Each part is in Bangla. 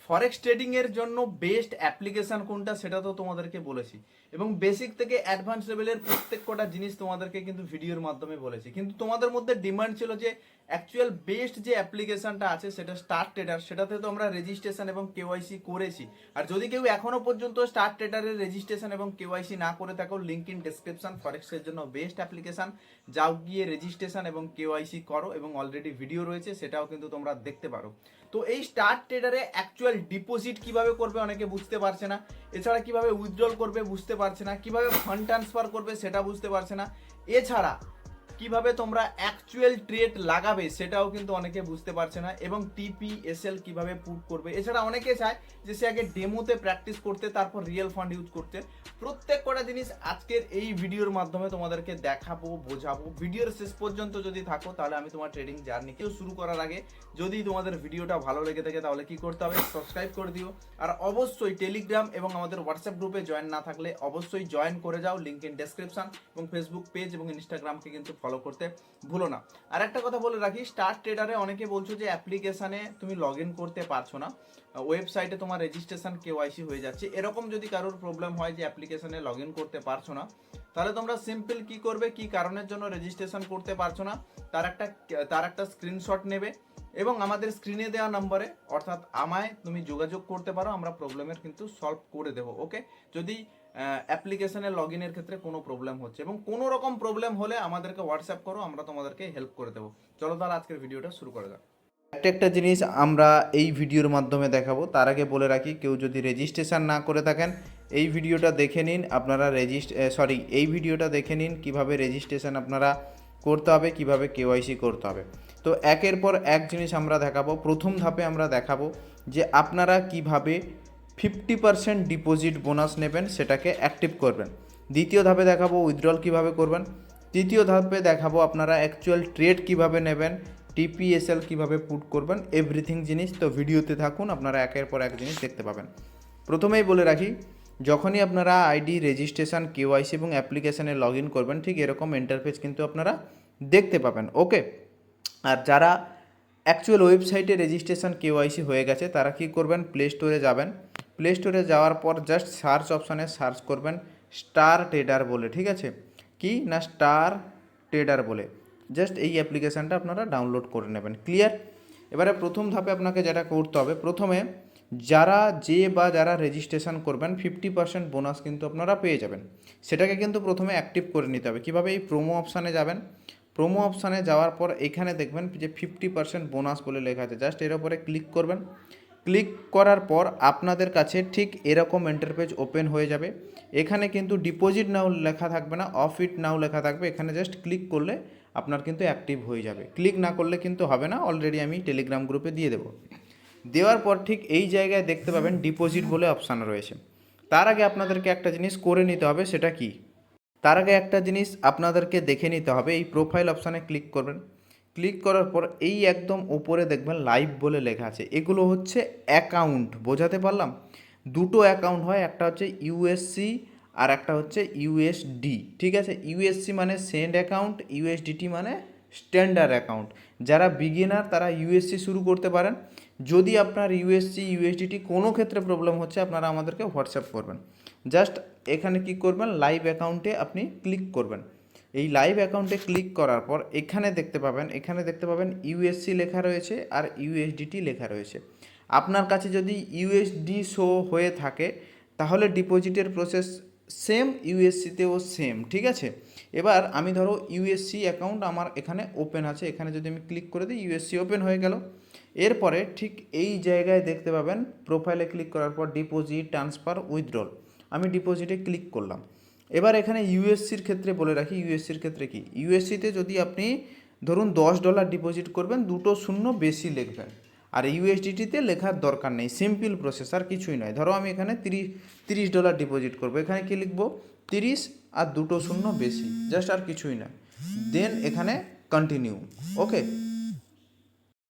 ফরেক্স ট্রেডিং এর জন্য বেস্ট অ্যাপ্লিকেশন কোনটা সেটা তো তোমাদেরকে বলেছি, এবং বেসিক থেকে অ্যাডভান্স লেভেলের প্রত্যেক কটা জিনিস তোমাদেরকে কিন্তু ভিডিওর মাধ্যমে বলেছি। কিন্তু তোমাদের মধ্যে ডিমান্ড ছিল যে অ্যাকচুয়াল বেস্ট যে অ্যাপ্লিকেশনটা আছে সেটা স্টার ট্রেডার, সেটাতে তো আমরা রেজিস্ট্রেশন এবং কেওয়াইসি করেছি। আর যদি কেউ এখনো পর্যন্ত স্টার ট্রেডারের রেজিস্ট্রেশন এবং কেওয়াইসি না করে থাকো, লিঙ্ক ইন ডেসক্রিপশন, ফরেক্সের জন্য বেস্ট অ্যাপ্লিকেশন। যাও গিয়ে রেজিস্ট্রেশন এবং কেওয়াইসি করো, এবং অলরেডি ভিডিও রয়েছে সেটাও কিন্তু তোমরা দেখতে পারো। তো এই স্টার ট্রেডারে অ্যাকচুয়াল ডিপোজিট কিভাবে করবে অনেকে বুঝতে পারছে না, এছাড়া কিভাবে উইথড্রল করবে বুঝতে পারছে না, কিভাবে ফান্ড ট্রান্সফার করবে সেটা বুঝতে পারছে না, এছাড়া কিভাবে তোমরা অ্যাকচুয়াল ট্রেড লাগাবে সেটাও কিন্তু অনেকে বুঝতে পারছে না, এবং টিপিএসএল কিভাবে পুট করবে। এছাড়া অনেকে চায় যে সে আগে ডেমোতে প্র্যাকটিস করতে তারপর রিয়েল ফান্ড ইউজ করতে। প্রত্যেক কটা জিনিস আজকের এই ভিডিওর মাধ্যমে তোমাদেরকে দেখাবো, বোঝাবো। ভিডিওর শেষ পর্যন্ত যদি থাকো তাহলে আমি তোমার ট্রেডিং জার্নিকেও শুরু করার আগে যদি তোমাদের ভিডিওটা ভালো লেগে থাকে তাহলে কি করতে হবে, সাবস্ক্রাইব করে দিও। আর অবশ্যই টেলিগ্রাম এবং আমাদের হোয়াটসঅ্যাপ গ্রুপে জয়েন না থাকলে অবশ্যই জয়েন করে যাও, লিঙ্ক ইন ডেসক্রিপশন, এবং ফেসবুক পেজ এবং ইনস্টাগ্রামকে কিন্তু ফলো করতে ভুলো না। আর একটা কথা বলে রাখি, স্টার ট্রেডারে অনেকে বলছো যে অ্যাপ্লিকেশানে তুমি লগ ইন করতে পারছো না, ওয়েবসাইটে তোমার রেজিস্ট্রেশন কেওয়াইসি হয়ে যাচ্ছে। এরকম যদি কারোর প্রবলেম হয় যে অ্যাপ্লিকেশানে লগ ইন করতে পারছো না, তাহলে তোমরা সিম্পল কি করবে, কি কারণের জন্য রেজিস্ট্রেশন করতে পারছো না তার একটা স্ক্রিনশট নেবে এবং আমাদের স্ক্রিনে দেওয়া নম্বরে অর্থাৎ আমায় তুমি যোগাযোগ করতে পারো, আমরা প্রবলেমের কিন্তু সলভ করে দেবো। ওকে, যদি অ্যাপ্লিকেশনে লগ ইনের ক্ষেত্রে কোনো প্রবলেম হচ্ছে এবং কোনো রকম প্রবলেম হলে আমাদেরকে হোয়াটসঅ্যাপ করো, আমরা তোমাদেরকে হেল্প করে দেবো। চলো তাহলে আজকের ভিডিওটা শুরু করা যাক। একটা জিনিস আমরা এই ভিডিওর মাধ্যমে দেখাবো, তার আগে বলে রাখি কেউ যদি রেজিস্ট্রেশন না করে থাকেন এই ভিডিওটা দেখে নিন। আপনারা এই ভিডিওটা দেখে নিন কিভাবে রেজিস্ট্রেশন আপনারা করতে হবে, কিভাবে কেওয়াইসি করতে হবে। তো একের পর এক জিনিস আমরা দেখাবো। প্রথম ধাপে আমরা দেখাবো যে আপনারা কিভাবে 50% ডিপোজিট বোনাস নেবেন, সেটাকে অ্যাক্টিভ করবেন। দ্বিতীয় ধাপে দেখাবো উইথড্রল কিভাবে করবেন। তৃতীয় ধাপে দেখাবো আপনারা অ্যাকচুয়াল ট্রেড কিভাবে নেবেন, টিপিএসএল কিভাবে পুট করবেন, এভরিথিং জিনিস। তো ভিডিওতে থাকুন, আপনারা একের পর এক জিনিস দেখতে পাবেন। প্রথমেই বলে রাখি, যখনই আপনারা আইডি, রেজিস্ট্রেশন, কেওয়াইসি এবং অ্যাপ্লিকেশানে লগ ইন করবেন ঠিক এরকম ইন্টারফেস কিন্তু আপনারা দেখতে পাবেন। ওকে, আর যারা অ্যাকচুয়াল ওয়েবসাইটে রেজিস্ট্রেশন কেওয়াইসি হয়ে গেছে তারা কি করবেন, প্লে স্টোরে যাবেন। প্লে স্টোরে যাওয়ার পর জাস্ট সার্চ অপশানে সার্চ করবেন স্টার ট্রেডার বলে, ঠিক আছে, কি না স্টার ট্রেডার বলে। জাস্ট এই অ্যাপ্লিকেশানটা আপনারা ডাউনলোড করে নেবেন। ক্লিয়ার? এবারে প্রথম ধাপে আপনাকে যেটা করতে হবে, প্রথমে যারা রেজিস্ট্রেশন করবেন 50% বোনাস কিন্তু আপনারা পেয়ে যাবেন। সেটাকে কিন্তু প্রথমে অ্যাক্টিভ করে নিতে হবে। কীভাবে? এই প্রোমো অপশানে যাবেন। প্রোমো অপশানে যাওয়ার পর এখানে দেখবেন যে 50% বোনাস বলে লেখা আছে, জাস্ট এর উপরে ক্লিক করবেন। ক্লিক করার পর আপনাদের কাছে ঠিক এরকম ইন্টারপেজ ওপেন হয়ে যাবে। এখানে কিন্তু ডিপোজিট নাও লেখা থাকবে না, অফ ইট নাও লেখা থাকবে। এখানে জাস্ট ক্লিক করলে আপনার কিন্তু অ্যাক্টিভ হয়ে যাবে। ক্লিক না করলে কিন্তু হবে না, অলরেডি আমি টেলিগ্রাম গ্রুপে দিয়ে দেবো। দেওয়ার পর ঠিক এই জায়গায় দেখতে পাবেন ডিপোজিট বলে অপশান রয়েছে। তার আগে আপনাদেরকে একটা জিনিস করে নিতে হবে, সেটা কি? তার আগে একটা জিনিস আপনাদেরকে দেখে নিতে হবে। এই প্রোফাইল অপশানে ক্লিক করবেন। ক্লিক করার পর এই একদম উপরে দেখবেন লাইভ বলে লেখা আছে। এগুলো হচ্ছে অ্যাকাউন্ট, বোঝাতে পারলাম? দুটো অ্যাকাউন্ট হয়, একটা হচ্ছে ইউএসসি আর একটা হচ্ছে ইউএসডি, ঠিক আছে? ইউএসসি মানে সেন্ড অ্যাকাউন্ট, ইউএসডিটি মানে স্ট্যান্ডার্ড অ্যাকাউন্ট। যারা বিগিনার তারা ইউএসসি শুরু করতে পারেন। যদি আপনার ইউএসসি, ইউএসডিটি কোনো ক্ষেত্রে প্রবলেম হচ্ছে আপনারা আমাদেরকে হোয়াটসঅ্যাপ করবেন। জাস্ট এখানে কি করবেন, লাইভ অ্যাকাউন্টে আপনি ক্লিক করবেন। এই লাইভ অ্যাকাউন্টে ক্লিক করার পর এখানে দেখতে পাবেন ইউএসসি লেখা রয়েছে আর ইউএসডিটি লেখা রয়েছে। আপনার কাছে যদি ইউএসডি শো হয়ে থাকে তাহলে ডিপোজিটের প্রসেস সেম, ইউএসসিতেও সেম, ঠিক আছে? এবার আমি ধরো ইউএসসি অ্যাকাউন্ট আমার এখানে ওপেন আছে, এখানে যদি আমি ক্লিক করে দিই ইউএসসি ওপেন হয়ে গেল। এরপরে ঠিক এই জায়গায় দেখতে পাবেন প্রোফাইলে ক্লিক করার পর ডিপোজিট, ট্রান্সফার, উইথড্রল। আমি ডিপোজিটে ক্লিক করলাম। এবার এখানে ইউএসসির ক্ষেত্রে বলে রাখি, ইউএসসির ক্ষেত্রে কি, ইউএসসিতে যদি আপনি ধরুন $10 ডিপোজিট করবেন, দুটো শূন্য বেশি লিখবেন। আর ইউএসডিটিতে লেখার দরকার নেই, সিম্পল প্রসেস, আর কিছুই নয়। ধরো আমি এখানে $30 ডিপোজিট করবো, এখানে কি লিখবো, 30 আর দুটো শূন্য বেশি, জাস্ট, আর কিছুই নয়। দেন এখানে কন্টিনিউ। ওকে,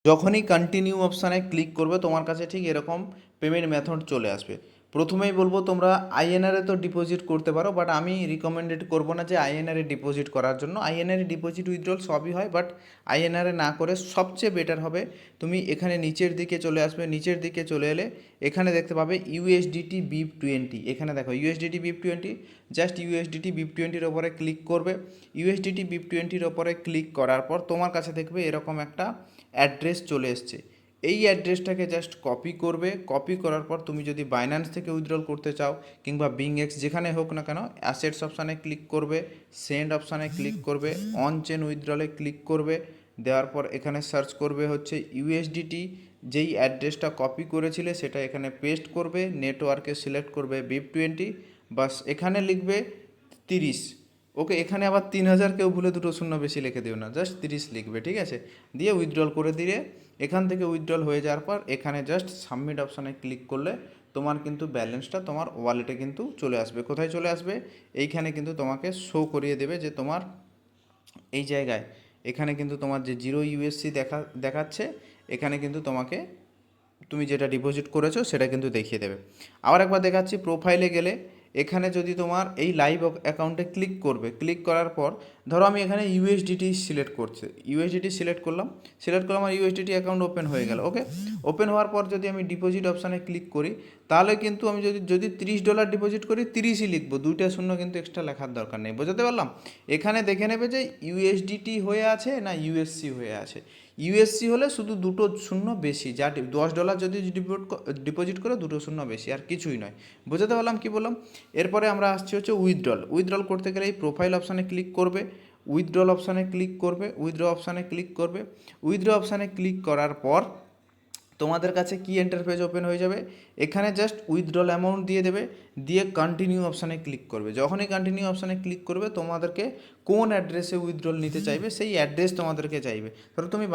যখনই কন্টিনিউ অপশানে ক্লিক করবে তোমার কাছে ঠিক এরকম পেমেন্ট মেথড চলে আসবে। প্রথমেই বলবো তোমরা আইএনআর এ তো ডিপোজিট করতে পারো, বাট আমি রিকমেন্ডেড করবো না যে আইএনআর এ ডিপোজিট করার জন্য। আইএনআর এ ডিপোজিট উইথড্রল সবই হয়, বাট আইএনআর এ না করে সবচেয়ে বেটার হবে তুমি এখানে নিচের দিকে চলে আসবে। নিচের দিকে চলে এলে এখানে দেখতে পাবে ইউএসডিটি BIP20। এখানে দেখো ইউএসডিটি BIP20, জাস্ট ইউএসডিটি BIP20-র ওপরে ক্লিক করবে। ইউএসডিটি BIP20-র ওপরে ক্লিক করার পর তোমার কাছে দেখবে এরকম একটা অ্যাড্রেস চলে এসছে। এই অ্যাড্রেসটাকে জাস্ট কপি করবে। কপি করার পর তুমি যদি বাইন্যান্স থেকে উইথড্রল করতে চাও কিংবা বিংএক্স যেখানে হোক না কেন, অ্যাসেটস অপশানে ক্লিক করবে, সেন্ড অপশানে ক্লিক করবে, অন চেন উইথড্রলে ক্লিক করবে। দেওয়ার পর এখানে সার্চ করবে হচ্ছে ইউএসডিটি, যেই অ্যাড্রেসটা কপি করেছিলে সেটা এখানে পেস্ট করবে, নেটওয়ার্কে সিলেক্ট করবে BIP20, বাস এখানে লিখবে 30। ওকে, এখানে আবার 3000 কেউ ভুলে দুটো শূন্য বেশি লিখে দিও না, জাস্ট 30 লিখবে, ঠিক আছে। দিয়ে উইথড্রল করে দিয়ে এখান থেকে উইথড্রল হয়ে যাওয়ার পর এখানে জাস্ট সাবমিট অপশানে ক্লিক করলে তোমার কিন্তু ব্যালেন্সটা তোমার ওয়ালেটে কিন্তু চলে আসবে। কোথায় চলে আসবে? এইখানে কিন্তু তোমাকে শো করিয়ে দেবে যে তোমার এই জায়গায় এখানে কিন্তু তোমার যে 0 ইউএসসি দেখাচ্ছে, এখানে কিন্তু তোমাকে তুমি যেটা ডিপোজিট করেছো সেটা কিন্তু দেখিয়ে দেবে। আবার একবার দেখাচ্ছি, প্রোফাইলে গেলে এখানে যদি তোমার এই লাইভ অ্যাকাউন্টে ক্লিক করবে, ক্লিক করার পর ধরো আমি এখানে ইউএসডিটি সিলেক্ট করছি, ইউএসডিটি সিলেক্ট করলাম আর ইউএসডিটি অ্যাকাউন্ট ওপেন হয়ে গেল। ওকে, ওপেন হওয়ার পর যদি আমি ডিপোজিট অপশানে ক্লিক করি তাহলে কিন্তু আমি যদি $30 ডিপোজিট করি 30ই লিখবো, দুইটা শূন্য কিন্তু এক্সট্রা লেখার দরকার নেই। বোঝাতে পারলাম? এখানে দেখে নেবে যে ইউএসডিটি হয়ে আছে না ইউএসসি হয়ে আছে। ইউএসসি হলে শুধু দুটো শূন্য বেশি, যা $10 যদি ডিপোজিট করে দুটো শূন্য বেশি, আর কিছুই নয়। বোঝাতে পারলাম কি বললাম? এরপরে আমরা আসছি হচ্ছে উইথড্রল করতে গেলে এই প্রোফাইল অপশানে ক্লিক করবে, উইথড্রল অপশানে ক্লিক করবে, উইথড্র অপশানে ক্লিক করবে। উইথড্র অপশানে ক্লিক করার পর তোমাদের কাছে কি ইন্টারফেস ওপেন হয়ে যাবে, এখানে জাস্ট উইথড্রল অ্যামাউন্ট দিয়ে দেবে, দিয়ে কন্টিনিউ অপশানে ক্লিক করবে। যখনই কন্টিনিউ অপশানে ক্লিক করবে তোমাদেরকে কোন অ্যাড্রেসে উইথড্রল নিতে চাইবে সেই অ্যাড্রেস তোমাদেরকে চাইবে। ধরো তুমি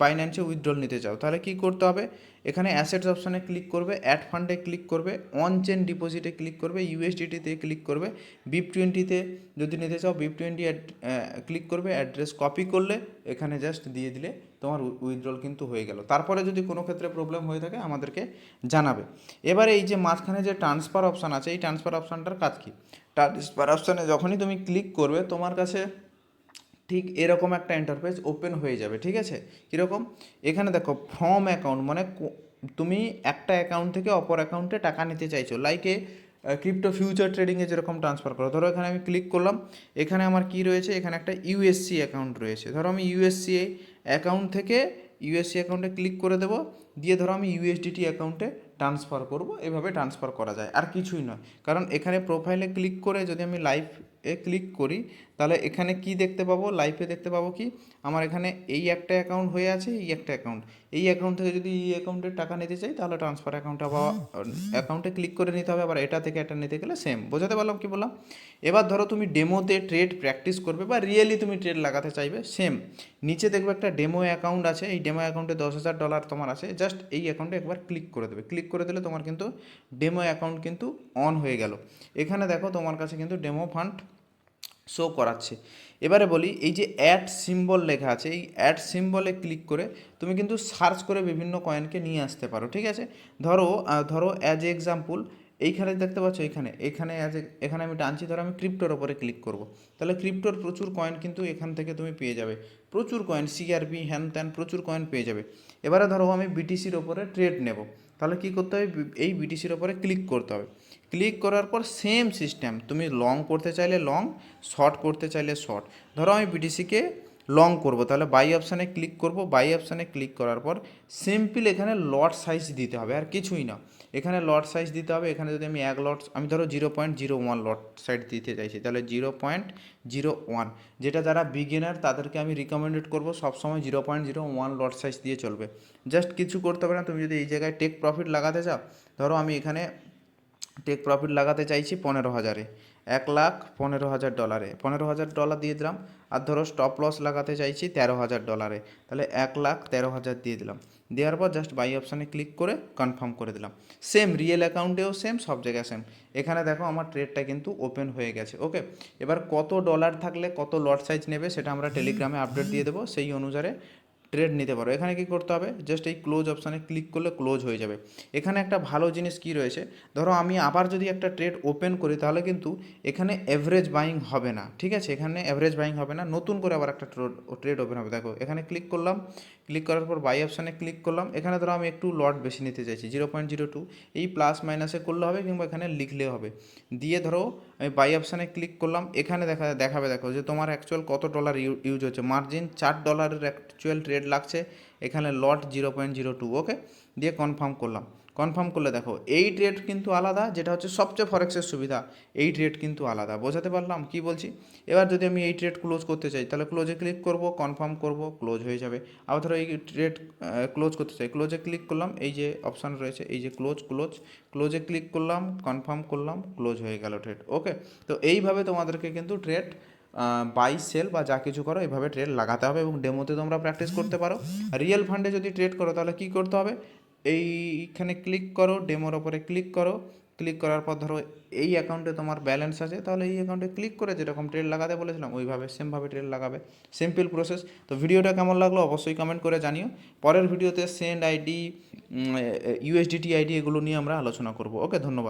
বাইন্যান্সে উইথড্রল নিতে চাও, তাহলে কি করতে হবে? এখানে অ্যাসেটস অপশানে ক্লিক করবে, অ্যাড ফান্ডে ক্লিক করবে, অন চেন ডিপোজিটে ক্লিক করবে, ইউএসডিটিতে ক্লিক করবে, BIP20-তে যদি নিতে চাও BIP20 ক্লিক করবে, অ্যাড্রেস কপি করলে এখানে জাস্ট দিয়ে দিলে তোমার উইথড্রল কিন্তু হয়ে গেল। তারপরে যদি কোনো ক্ষেত্রে প্রবলেম হয়ে থাকে আমাদেরকে জানাবে। এবারে এই যে মাঝখানে যে ট্রান্সফার অপশান আছে, এই ট্রান্সফার অপশানটার কাজ কী? ট্রান্সফার অপশানে যখনই তুমি ক্লিক করবে তোমার কাছে ঠিক এরকম একটা ইন্টারফেস ওপেন হয়ে যাবে, ঠিক আছে। কীরকম? এখানে দেখো ফ্রম অ্যাকাউন্ট, মানে তুমি একটা অ্যাকাউন্ট থেকে অপর অ্যাকাউন্টে টাকা নিতে চাইছো, লাইকে ক্রিপ্টো ফিউচার ট্রেডিংয়ে যেরকম ট্রান্সফার করো। ধরো এখানে আমি ক্লিক করলাম, এখানে আমার কি রয়েছে, এখানে একটা ইউএসসি অ্যাকাউন্ট রয়েছে। ধরো আমি ইউএসসি অ্যাকাউন্ট থেকে ইউএসসি অ্যাকাউন্টে ক্লিক করে দেবো, দিয়ে ধরো আমি ইউএসডিটি অ্যাকাউন্টে ট্রান্সফার করব। এভাবে ট্রান্সফার করা যায়, আর কিছুই নয়। কারণ এখানে প্রোফাইলে ক্লিক করে যদি আমি লাইভে ক্লিক করি তাহলে এখানে কি দেখতে পাবো, লাইভে দেখতে পাবো কি আমার এখানে এই একটা অ্যাকাউন্ট হয়ে আছে, এই একটা অ্যাকাউন্ট, এই অ্যাকাউন্ট থেকে যদি এই অ্যাকাউন্টের টাকা নিতে চাই তাহলে ট্রান্সফার অ্যাকাউন্টে ক্লিক করে নিতে হবে। আবার এটা থেকে এটা নিতে গেলে সেম। বোঝাতে পারলাম কি বললাম? এবার ধরো তুমি ডেমোতে ট্রেড প্র্যাকটিস করবে বা রিয়েলি তুমি ট্রেড লাগাতে চাইবে, সেম নিচে দেখবে একটা ডেমো অ্যাকাউন্ট আছে, এই ডেমো অ্যাকাউন্টে $10,000 তোমার আছে। জাস্ট এই অ্যাকাউন্টে একবার ক্লিক করে দেবে, ক্লিক করে দিলে তোমার কিন্তু ডেমো অ্যাকাউন্ট কিন্তু অন হয়ে গেল। এখানে দেখো তোমার কাছে কিন্তু ডেমো ফান্ড শো করাচ্ছে। এবারে বলি, এই যে অ্যাড সিম্বল লেখা আছে, এই অ্যাড সিম্বলে ক্লিক করে তুমি কিন্তু সার্চ করে বিভিন্ন কয়েনকে নিয়ে আসতে পারো, ঠিক আছে। ধরো অ্যাজ এক্সাম্পল এইখানে দেখতে পাচ্ছ, এখানে আমি টানছি, ধরো আমি ক্রিপ্টোর ওপরে ক্লিক করব, তাহলে ক্রিপ্টোর প্রচুর কয়েন কিন্তু এখান থেকে তুমি পেয়ে যাবে, প্রচুর কয়েন, সিআরপি হ্যান ত্যান প্রচুর কয়েন পেয়ে যাবে। এবারে ধরো আমি বিটিসির ওপরে ট্রেড নেব, তাহলে কী করতে হবে, এই বিটিসির ওপরে ক্লিক করতে হবে। ক্লিক করার পর সেম সিস্টেম, তুমি লং করতে চাইলে লং, শর্ট করতে চাইলে শর্ট। ধরো আমি বিটিসিকে লং করব, তাহলে বাই অপশানে ক্লিক করব, বাই অপশানে ক্লিক করার পর সিম্পল এখানে লট সাইজ দিতে হবে, আর কিছুই না। এখানে লট সাইজ দিতে হবে। এখানে যদি আমি আমি ধরো 0.01 লট সাইজ দিতে চাইছি, তাহলে 0.01, যেটা যারা বিগিনার তাদেরকে আমি রিকমেন্ডেড করবো সবসময় 0.01 লট সাইজ দিয়ে চলবে। জাস্ট কিছু করতে হবে না। তুমি যদি এই জায়গায় টেক প্রফিট লাগাতে চাও, ধরো আমি এখানে টেক প্রফিট লাগাতে চাইছি 15,000-এ, $1,15,000, $15,000 দিয়ে দিলাম। আর ধরো স্টপ লস লাগাতে চাইছি $13,000, তাহলে 1,13,000 দিয়ে দিলাম। দেওয়ার পর জাস্ট বাই অপশানে ক্লিক করে কনফার্ম করে দিলাম। সেম রিয়েল অ্যাকাউন্টেও সেম, সব জায়গায় সেম। এখানে দেখো আমার ট্রেডটা কিন্তু ওপেন হয়ে গেছে। ওকে, এবার কত ডলার থাকলে কত লট সাইজ নেবে সেটা আমরা টেলিগ্রামে আপডেট দিয়ে দেবো, সেই অনুসারে ট্রেড নিতে পারো। এখানে কি করতে হবে, জাস্ট এই ক্লোজ অপশানে ক্লিক করলে ক্লোজ হয়ে যাবে। এখানে একটা ভালো জিনিস কি রয়েছে, ধরো আমি আবার যদি একটা ট্রেড ওপেন করি তাহলে কিন্তু এখানে অ্যাভারেজ বাইং হবে না, ঠিক আছে, এখানে অ্যাভারেজ বাইং হবে না, নতুন করে আবার একটা ট্রেড ওপেন হবে। দেখো এখানে ক্লিক করলাম, ক্লিক করার পর বাই অপশানে ক্লিক করলাম। এখানে ধরো আমি একটু লট বেশি নিতে চাইছি 0.02, এই প্লাস মাইনাসে করলে হবে কিংবা এখানে লিখলেও হবে। দিয়ে ধরো আমি বাই অপশানে ক্লিক করলাম, এখানে দেখাবে দেখো যে তোমার অ্যাকচুয়াল কত ডলার ইউজ হচ্ছে, মার্জিন $4 অ্যাকচুয়াল ট্রেড লাগছে, এখানে লট 0.02। ওকে, দিয়ে কনফার্ম করলাম। কনফার্ম করলে দেখো এই ট্রেড কিন্তু আলাদা, যেটা হচ্ছে সবচেয়ে ফরেক্সের সুবিধা, এই ট্রেড কিন্তু আলাদা। বোঝাতে পারলাম কি বলছি? এবার যদি আমি এই ট্রেড ক্লোজ করতে চাই তাহলে ক্লোজে ক্লিক করব, কনফার্ম করব, ক্লোজ হয়ে যাবে। আবার ধরো এই ট্রেড ক্লোজ করতে চাই, ক্লোজে ক্লিক করলাম, এই যে অপশান রয়েছে এই যে ক্লোজে ক্লিক করলাম, কনফার্ম করলাম, ক্লোজ হয়ে গেল ট্রেড। ওকে, তো এইভাবে তোমাদেরকে কিন্তু ট্রেড বাই সেল বা যা কিছু করো এইভাবে ট্রেড লাগাতে হবে, এবং ডেমোতে তোমরা প্র্যাকটিস করতে পারো। রিয়েল ফান্ডে যদি ট্রেড করো তাহলে কী করতে হবে, এইখানে ক্লিক করো, ডেমোর ওপরে ক্লিক করো, ক্লিক করার পর ধরো এই অ্যাকাউন্টে তোমার ব্যালেন্স আছে, তাহলে এই অ্যাকাউন্টে ক্লিক করে যেরকম ট্রেড লাগাতে বলেছিলাম ওইভাবে সেমভাবে ট্রেড লাগাবে। Simple process. তো ভিডিওটা কেমন লাগলো অবশ্যই কমেন্ট করে জানিও। পরের ভিডিওতে সেন্ড আইডি, ইউএসডিটি আইডি এগুলো নিয়ে আমরা আলোচনা করব। ওকে, ধন্যবাদ।